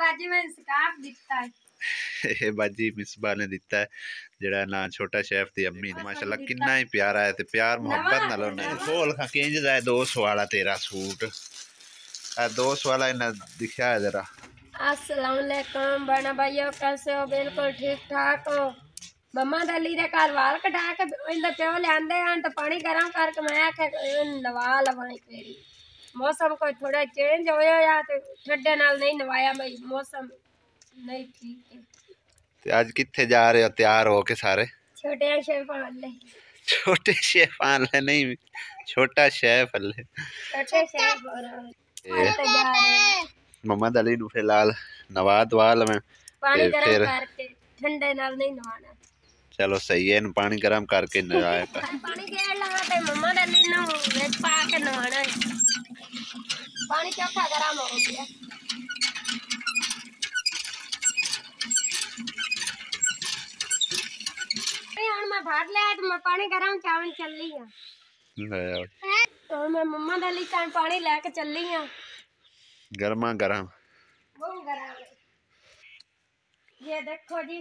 बाजी में स्कार्फ दिता है ये बाजी मिसबा ने दिता है जेड़ा ना छोटा शेफ दी अम्मी ने माशाल्लाह कितना ही प्यारा है ते प्यार मोहब्बत नाल ने खोल खा किंज दा 200 वाला तेरा सूट आ 200 वाला इना दिखया है जरा। अस्सलाम वालेकुम बना भाइयों, कैसे हो? बिल्कुल ठीक ठाक हो। मम्मा दली दे घर वाल कटा के इंदा प्यो लियांदे हैं तो पानी गरम करके मैं आखे नवा लवाई फेरी। मौसम कोई थोड़ा चेंज होया या तो ठंडे नाल नहीं नवाया भाई, मौसम नहीं ठीक है। ते आज किथे जा रहे हो तैयार हो के सारे? छोटे शेफ वाले छोटे शेफ वाले नहीं, छोटा शेफ वाले छोटे शेफ हो रहा है। मम्मा दली नु फिलहाल नवा दवा लवें पानी गरम फिर करके, ठंडे नाल नहीं नवाना। चलो सही है, पानी गरम करके नवाया कर। पानी गेड़ लगा ते मम्मा दली नु विच पा के नवाना है। पानी चोखा गरम हो गया। हुण मैं भाग लिया तो मैं पानी गरम चावन चली हां। तो मैं मम्मा दली का पानी लेके चली हां। गरमा गरम बहुत गरम है। ये देखो जी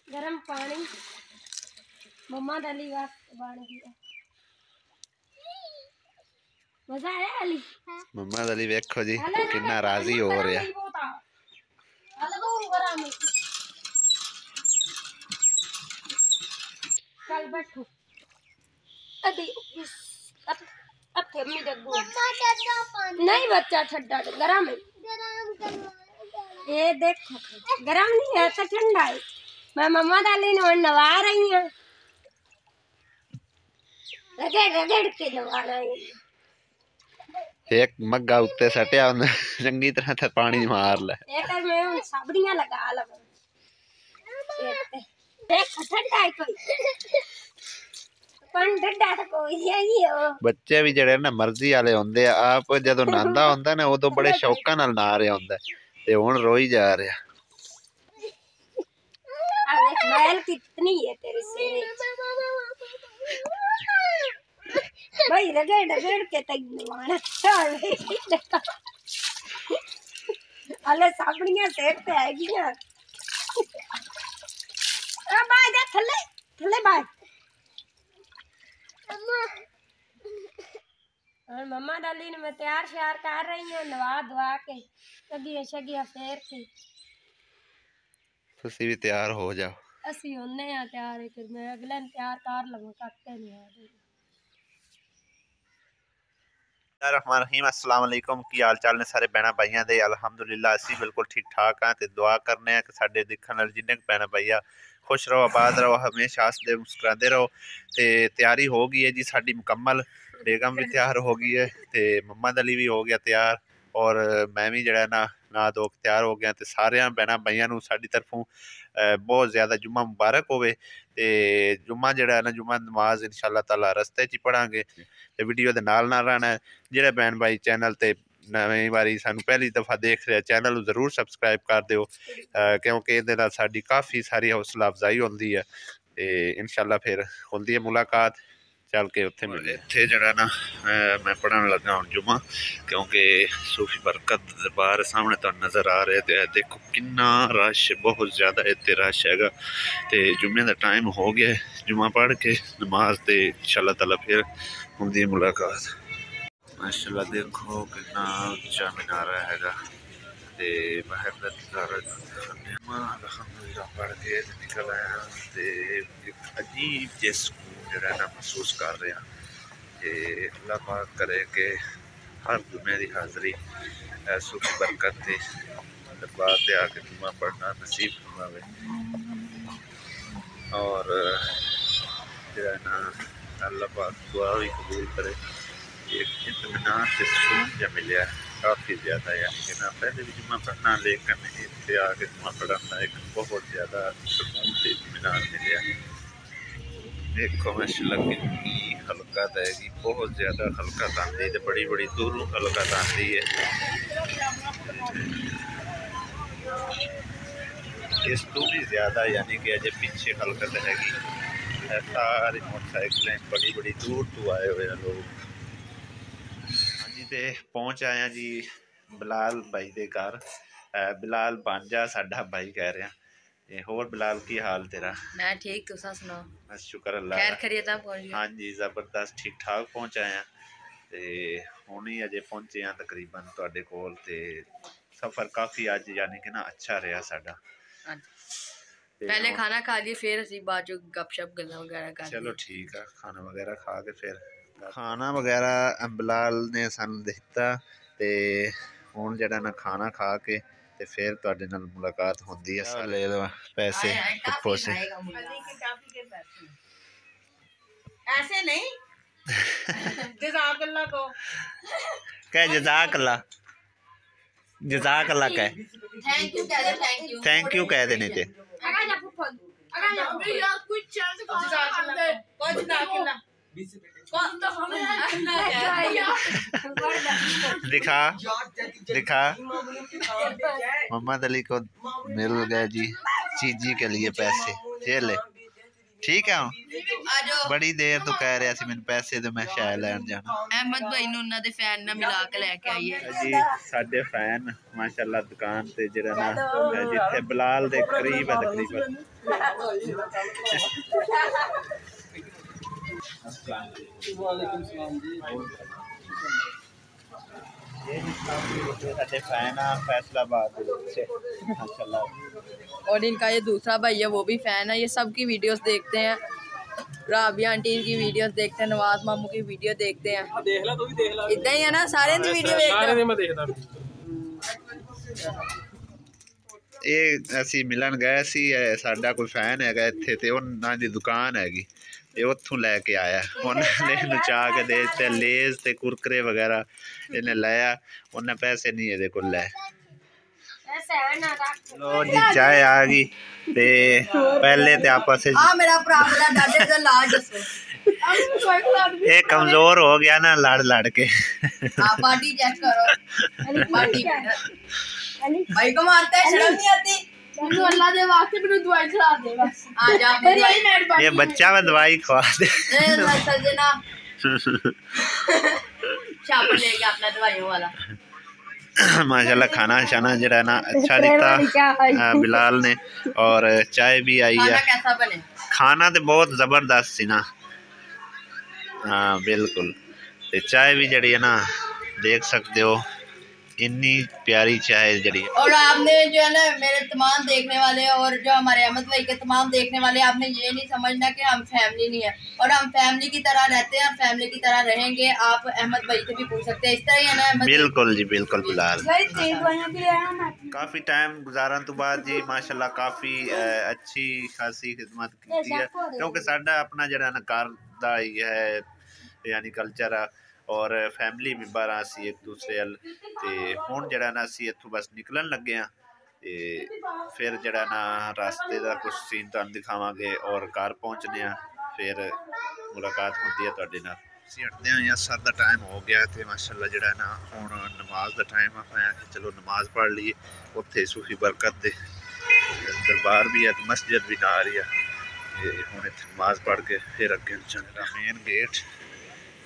गरम पानी मम्मा दली वास्ते बन गया। मजा आया अली? मम्मा दली देखो जी कितना राजी हो रहा है। चल बैठो अदी नहीं बच्चा ठंडा गरम है। ये देखो गरम नहीं है तो ठंडा है। मैं मम्मा दाली ने नवा रही हूँ, रगड़ रगड़ के नवा रही हूँ। एक मग्गा उत्ते सटिया उन्हें चंगी तरह से पानी मार ले। एक मैं उन साबड़ियां लगा लगा। देख ठंडा है कोई बच्चे भी जड़े ना मर्जी वाले होंदे आ, आप जदों नांदा होंदा ना उदों बड़े शौका नाल ना रहा होंदा ते हुण रोई जा रहा। मैल कितनी है तेरे सिर भाई, रगड़ रगड़ के तैयार अले साबड़ियां सेक पे आएगियां। आ बाय जा थल्ले थल्ले बाय। और मम्मा डाली ने मैं तैयार श्यार कर रही हूँ, नवा धवा के सगिया शगिया फेर के तुसी भी तैयार हो जाओ। असी होने आ तैयार, फिर मैं अगले तैयार कर लवां करते नहीं आ। रहमान रहीम अस्सलाम वालेकुम, की हाल चाल ने सारे भैन भाइयों दे? अलहमदुलिल्लाह असी बिल्कुल ठीक ठाक हाँ। तो दुआ करने कि साडे देखने वाले जिन्ने भैन भाई खुश रहो, आबाद रहो, हमेशा हसदे मुस्कुराते रहो। तो तैयारी हो गई है जी साडी मुकम्मल, बेगम भी तैयार हो गई है, तो मम्मा दली भी हो गया तैयार, और मैं भी जड़ा ना धो के तैयार हो गया। तो सारे भैन भाइयों साडी तरफों बहुत ज़्यादा जुम्मा मुबारक होवे। ते जुम्मा जड़ा ना जुम्मा नमाज इंशाअल्लाह ताला रस्ते च पढ़ांगे। तो वीडियो के नाल रहना है। ਜਿਹੜੇ भैन भाई चैनल ते नवी बारी सानू पहली दफ़ा देख रहे चैनल को जरूर सबसक्राइब कर दो, क्योंकि ये साडी काफ़ी सारी हौसला अफजाई होती है। तो इंशाअल्लाह फिर होंदी है मुलाकात, चल के उत्थे मिले। इत्थे जड़ा ना मैं पढ़न लगा हूँ जुम्मा, क्योंकि सूफी बरकत बाहर सामने तो नज़र आ रहे थे। देखो कितना रश, बहुत ज़्यादा इतने रश है। तो जुम्मे का टाइम हो गया, जुम्मा पढ़ के नमाज ते इंशाअल्लाह ताला फिर होंदी है मुलाकात। माशाल्लाह देखो कितना ऊंचा मीनारा हैगा। ते बाहर अल्हम्दुलिल्लाह पढ़ के निकल आया। तो एक अजीब जे सुकून जरा ना महसूस कर रहा। तो अल्लाह पाक करे कि हर जुम्मे की हाज़री सूफी बरकत के दरबार से आके जुम्मा पढ़ना नसीब फरमावे, और जरा ना अल्लाह पाक दुआ भी कबूल करे। एक इत्मीनान से सुकून जब मिले काफ़ी ज़्यादा, यानी कि मैं पहले भी जुम्मा पढ़ना, लेकिन इतने आके जुम्मा पढ़ना एक बहुत ज़्यादा सुकून से इत्मीनान मिले। देखो माशाल्लाह कितनी हल्कत है, बहुत ज़्यादा हल्कत आती है, बड़ी बड़ी दूरों हल्कत आती है। इस तो भी ज़्यादा यानी कि अजय पीछे हल्कत हैगी। सारी मोटरसाइकिलें बड़ी बड़ी दूर तो आए हुए हैं लोग। हाँ जी, तो पहुँच आया जी बिलाल भाई के घर। बिलाल भांजा साडा भाई कह रहे हैं। होर बिलाल की हाल तेरा? मैं ठीक, तुसा सुनाओ? बस शुक्र अल्लाह खैर दा। खैरियत पहुंच गए? हाँ जी जबरदस्त ठीक ठाक पहुँच आए हैं ते हुण ही अजे पहुंचे हैं तकरीबन तुहाडे कोल। ते सफ़र काफ़ी अज यानी कि ना अच्छा रहा साडा। पहले खाना खा लिए फिर असीं बाद चो गपशप गल्लां वगैरह कर चलो ली। ठीक है, खाना वगैरह खा के फिर खाना वगैरह बिलाल ने सानू दिता ते हुण जिहड़ा ना खाना खा के ते फिर तुहाडे नाल मुलाकात होंदी है। सारे ले लो पैसे फुफो से। ऐसे नहीं जज़ाकल्लाह को कह जज़ाकल्लाह, जज़ाकल्लाह कह, थैंक यू कह दे, थैंक यू कह देने चे। दिखा दिखा मोहम्मद अली को मिल गए जी चीजी के लिए पैसे। ये ले ठीक है। बड़ी देर तो कह रहा सी मैंने पैसे तो मैं शायद लैन जाना। अहमद भाई नु उन्हां दे फैन ना मिला के लेके आइए जी साडे फैन माशाल्लाह दुकान ते जेड़ा ना जिथे बिलाल दे करीब है तकरीबन। वालेकुम सलाम जी। फैसलाबाद माशाल्लाह। और इनका ये दूसरा भाई है वो भी फैन है, ये सबकी वीडियोस देखते हैं। राबिया आंटी की वीडियोस देखते हैं, नवाज मामू की वीडियो देखते हैं। देख ला तू भी देख ला, इतना ही है ना, सारे दी वीडियो सारे देखते मैं देखदा। ये ਅਸੀਂ ਮਿਲਣ ਗਏ ਸੀ ਸਾਡਾ ਕੋਈ ਫੈਨ ਹੈਗਾ ਇੱਥੇ ਤੇ ਉਹਨਾਂ ਦੀ ਦੁਕਾਨ ਹੈਗੀ ਇਹ ਉੱਥੋਂ ਲੈ ਕੇ ਆਇਆ ਉਹਨਾਂ ਨੇ ਨਚਾ ਕੇ ਦੇ ਦਿੱਤੇ ਲੇਜ਼ ਤੇ ਕੁਰਕਰੇ ਵਗੈਰਾ ਇਹਨੇ ਲਾਇਆ ਉਹਨੇ ਪੈਸੇ ਨਹੀਂ ਇਹਦੇ ਕੋਲ ਲੈ। लो जी चाय आ गई ते पहले ते आपस आ मेरा भरा बड़ा डाडे दा लाज दसो ये कमजोर हो गया ना लड़ लड़ के। हां बॉडी चेक करो बॉडी भाई को मारता है, शर्म नहीं आती? मैनू अल्लाह दे वास्ते मैनू दवाई खिला दे बस। आ जा मेरी मेहरबानी। ये बच्चा में दवाई खवा दे। सजना शाप ले गया अपना दवाइयों वाला। माशाल्लाह खाना शाना जरा ना अच्छा दिखता बिलाल ने और चाय भी आई है। खाना कैसा बने? खाना तो बहुत जबरदस्त सी ना। हाँ बिल्कुल ते चाय भी जड़ी है ना देख सकते हो इन्नी प्यारी चाय जड़ी है। और आपने जो है ना मेरे तमाम देखने वाले और जो हमारे अहमद भाई के तमाम देखने वाले, आपने ये नहीं समझना कि हम फैमिली नहीं है, और हम फैमिली की तरह रहते हैं, फैमिली की तरह रहेंगे। आप अहमद भाई से भी पूछ सकते हैं, इस तरह ही है ना अहमद? बिल्कुल जी बिल्कुल बिलाल। काफ़ी टाइम गुजारन तो बाद जी माशाल्लाह काफ़ी अच्छी खासी खिदमत की है क्योंकि साडा अपना जरा ना घर दा ही है यानी कल्चर है और फैमिली मैंबर असी एक दूसरे अल ते हुण जड़ा ना असी इत्थों बस निकलन लगे हाँ ते फिर जड़ा ना रास्ते का कुछ सीन तुहानूं दिखावांगे और घर पहुँचने फिर मुलाकात होंदी है तुहाडे नाल। असीं हटदे आं असर दा टाइम हो गया ते माशाल्लाह जड़ा ना हुण नमाज दा टाइम है। मैं चलो नमाज पढ़ लीए उत्थे सूफी बरकत दे दरबार भी है ते मस्जिद भी नाल ही है ते हुण इत्थे नमाज पढ़ के फिर अगे चलना मेन गेट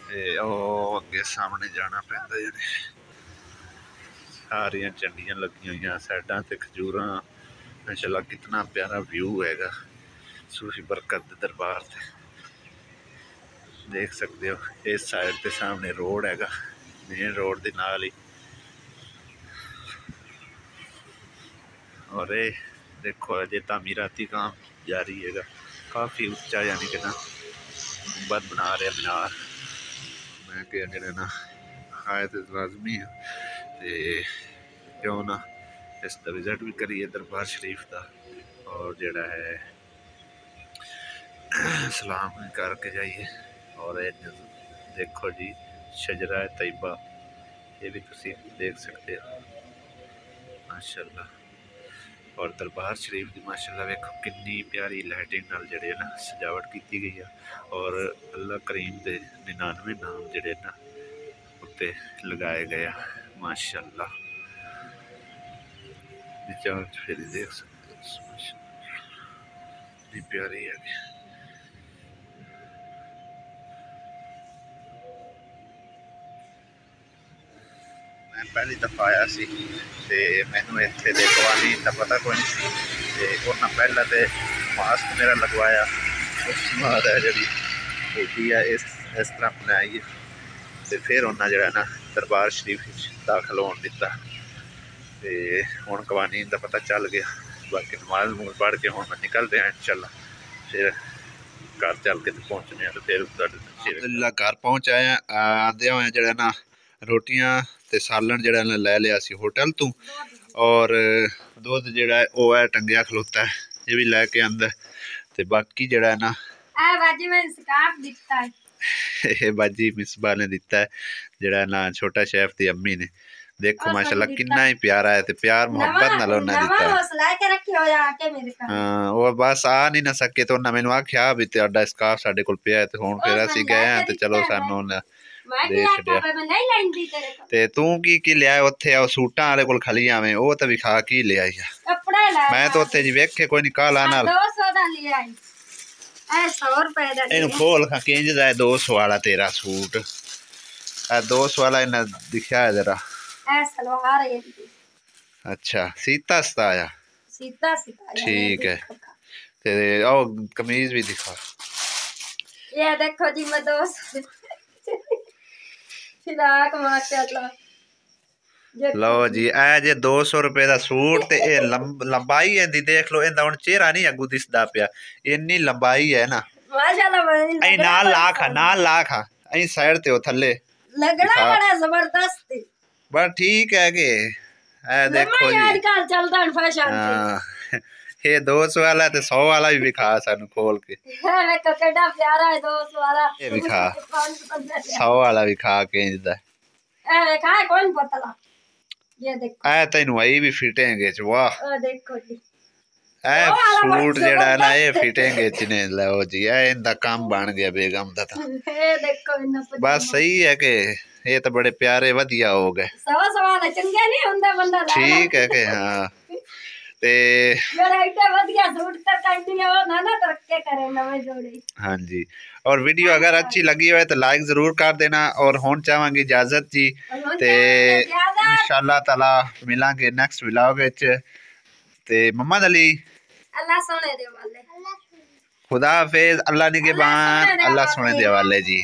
अगे सामने जाना पैंदा जने सारियां झंडियां लगी हुई साइडां ते खजूरां माशाल्लाह कितना प्यारा व्यू हैगा सूफी बरकत दे दरबार से देख सकते हो। इस साइड के सामने रोड हैगा मेन रोड के नाल ही और ये देखो अजे तामीराती काम जारी हैगा काफ़ी उच्चा यानी कि ना गुंबद बना रहे मीनार। मैं क्या जरा ना आए तो लाजमी है ते क्यों ना इसका विजिट भी करिए दरबार शरीफ का और जड़ा है सलाम करके जाइए। और देखो जी शजरा तैयबा ये भी तुसी देख सकते हो माशाल्लाह। और दरबार शरीफ की माशाल्लाह वेखो कितनी प्यारी लाइटिंग नाल जड़े ना सजावट की गई है और अल्लाह करीम के 99 नाम जड़े ना उत्ते लगाए गए माशाल्लाह। फिर देख सकते हो माशाल्लाह प्यारी है। मैं पहली दफ़ा आया सी ते मैनू इत्थे दे कवानीन दा पता कोई नहीं सी ते उन्हां पहला ते मास्क मेरा लगवाया उस बाद जी बूटी है इस तरह बनाई है ते फिर उन्हें जो ना दरबार शरीफ दाखिल होने दिता ते हुण कवानीन का पता चल गया। बाकी नमाज नमूज पढ़ के हुण निकल रहे हैं इंशाल्लाह फिर घर चल के पहुँचने तो फिर अलहमदुलिल्लाह घर पहुँच आए आंदे हुए जो ना रोटियां ते सालन जो लै लिया सी होटल तो और दुध जोड़ा है वह है टंगिया खलोता है ये भी लैके आंदा ते बाकी जोड़ा है ना बाजी मैं स्कार्फ दिता है बाजी मिसबा ने दिता है जोड़ा ना छोटा शेफ की अम्मी ने देखो माशाल्लाह कितना ही प्यारा है ते प्यार मोहब्बत नाल उन्हें दिता है। हाँ वो बस आ नहीं ना सके तो उन्हें मैनू आख्या भी तेरा स्कार्फ साडे कोल पिया है ते हुण फिर असीं गए हैं ते चलो सानू दे छड्या ते तू की लिया उत्थे आ सूटां वाले कोल खली आवें ओ ते विखा की ले आई मैं तो उत्थे जी वेखे कोई नहीं काला नाल 200 दा लिया है 100 रुपए दा इनु खोल खा किंज दा 200 वाला तेरा सूट आ 200 वाला इन्हें दिखया है जरा सलवार है अच्छा सीता सताया सीता ठीक है ते ओ कमीज भी दिखा ये देखो जी मैं 200 फिराक माशाल्लाह लो जी ए जे 200 रुपए का सूट ते ए लंबाई इंदी देख लो इंदा हुण चेहरा नहीं अगू दिसदा पिया इन्नी लंबाई है ना माशाल्लाह ऐ नाल लाख ऐ साइड ते ओ थल्ले लगना बड़ा जबरदस्त बस ठीक है कि ए देखो जी आजकल चलदा है फैशन हां ये 200 वाला ते 100 वाला भी दिखा सानू खोल के मैं तो केड़ा प्यारा है 200 वाला ये दिखा 100 वाला भी खा के इंदा ए खा कौन पतला ये देखो ए तैनू आई भी फिटेंगे च वाह ओ देखो जी ए सूट जेड़ा है ना ये फिटेंगे च ने लो जी ए इंदा काम बन गया बेगम दा था ये देखो इन्ना बस सही है कि ये तो बड़े प्यारे वधिया हो गए सवा सवाल चंगे नहीं हुंदा बंदा ठीक है कि हाँ ते मेरा इतना वधिया सूट तक कंडी हो ना तरक्के करे नवे जोड़े। हाँ जी और वीडियो अगर अच्छी लगी हो तो लाइक जरूर कर देना और होन चाहांगी इजाजत जी ते इंशाल्लाह ताला मिलांगे नेक्स्ट व्लॉग विच ते मोहम्मद अली अल्लाह सोने दे वाले खुदा हाफिज अल्लाह निगहबान अल्लाह सोने दे वाले जी।